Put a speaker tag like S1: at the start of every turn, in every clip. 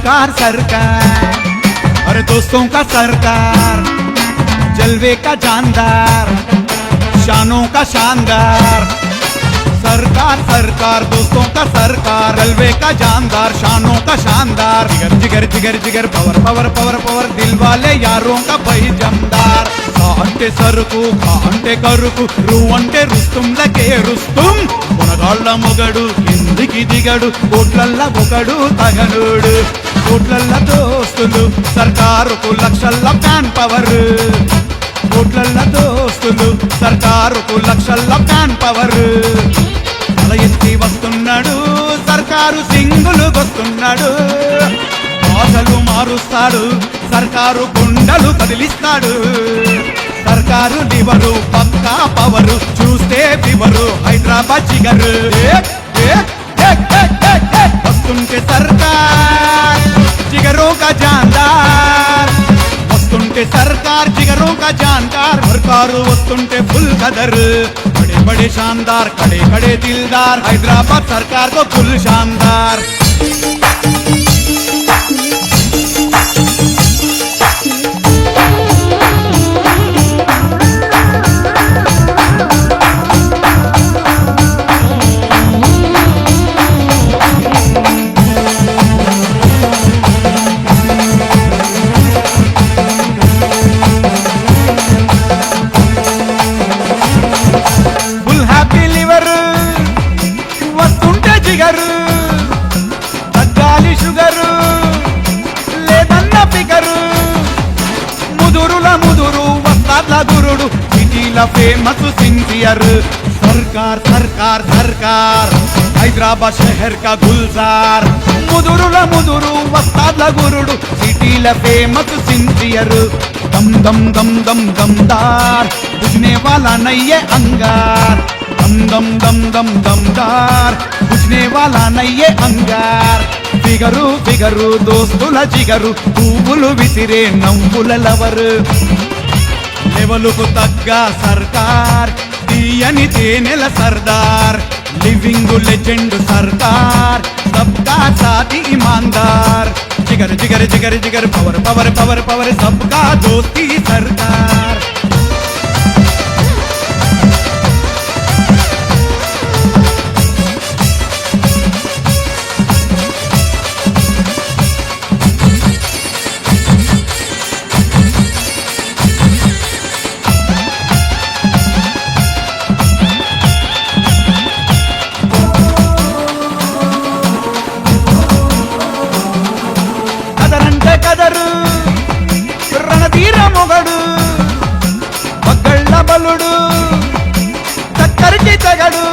S1: सरकार सरकार, अरे दोस्तों का सरकार, जलवे का जानदार, शानों का शानदार। सरकार सरकार दोस्तों का सरकार, जलवे का जानदार, शानों का शानदार। जिगर जिगर जिगर जिगर पवर पवर पवर पवर, दिल वाले यारों का भाई जमदार। सा अंटे सरुకు ఖా అంటే కరుకు, రు అంటే రుస్తుంలకే రుస్తుం। మునగాళ్ళ మొగడు కిందికి దిగడు, కోట్లల్ల ఒకడు తగనుడు। కోట్లల్ల దోస్తులు సర్కారుకు లక్షల్ల ఫ్యాన్ పవర్, కోట్లల్ల దోస్తులు సర్కారుకు లక్షల్ల ఫ్యాన్ పవర్। తల ఎత్తి వస్తున్నాడు సర్కారు, సింగులు వస్తున్నాడు। భాషలు మారుస్తాడు సర్కారు, గుండెలు కదిలిస్తాడు। సర్కారు లివరు పక్కా పవరు, చూస్తే ఫివరు హైదరాబాద్ జిగరు। వస్తుంటే సర్కార్ జిగరోं का जानदार, వస్తుంటే సర్కార్ జిగరోं का जानदार। సర్కారు వస్తుంటే ఫుల్ కదర్, बड़े बड़े शानदार, खड़े खड़े दिलदार। हैदराबाद सरकार को फुल शानदार। తగ్గాలి షుగరు లేదన్న ఫిగరు, ముదురుల ముదురు వస్తాద్ల గురుడు, సిటీల ఫేమస్ సిన్సియర్। सरकार सरकार सरकार, हैदराबाद शहर का गुलजार। मुदुरुల मुदुरु वस्ताद्ల गुरुడు, सिटीల फेमस सिंसियर। दम दम दम दम दमदार, बुझने वाला नहीं है अंगार। दम दम दम दम दमदार, बुझने वाला नहीं है अंगार। ఫిగరు ఫిగరు దోస్తుల జిగరు, పువ్వులు విసిరే నవ్వుల లవర్। లెవెలుకు తగ్గ సర్కార్, తీయని తేనెల సర్దార్। లివింగ్ లెజెండ్ సర్కార్, సబ్కా సాథీ ఇమాందార్। జిగర్ జిగర్ జిగర్ జిగర్ పవర్ పవర్ పవర్ పవర్, సబ్కా దోస్తి సర్కార్। కదరు రణధీర మొగడు, పగ్గళ్ళ బలుడు, చక్కరికి తెగడు,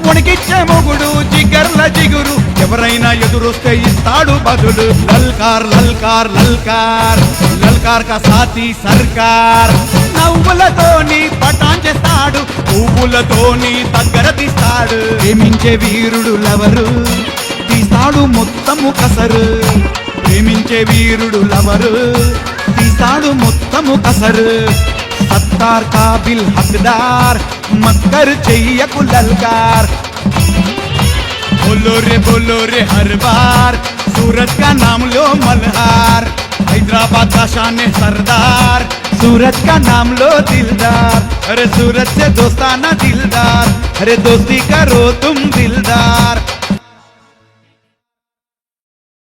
S1: ఉనికిచ్చే మొగుడు, జిగర్ల జిగురు, ఎవరైనా ఎదురొస్తే ఇస్తాడు బదులు। లల్కార్ లల్కార్ లల్కార్, లల్కార్ కా సాథీ సర్కార్। నవ్వులతోని పటాన్ చేస్తాడు, పువ్వులతోని దగ్గర తీస్తాడు। ప్రేమించే వీరుడు లవరు, తీస్తాడు మొత్తము కసరు। ప్రేమించే వీరుడు లవరు, తీస్తాడు మొత్తము కసరు। సత్తార్ కాబిల్ హక్దార్, మక్కర్ చెయ్యకు లల్కార్। बोलो रे हर बार, सूरत का नाम लो मल्हार। हैदराबाद का शान सरदार, सूरत का नाम लो दिलदार। अरे सूरत से दोस्ताना दिलदार, अरे दोस्ती करो तुम दिलदार।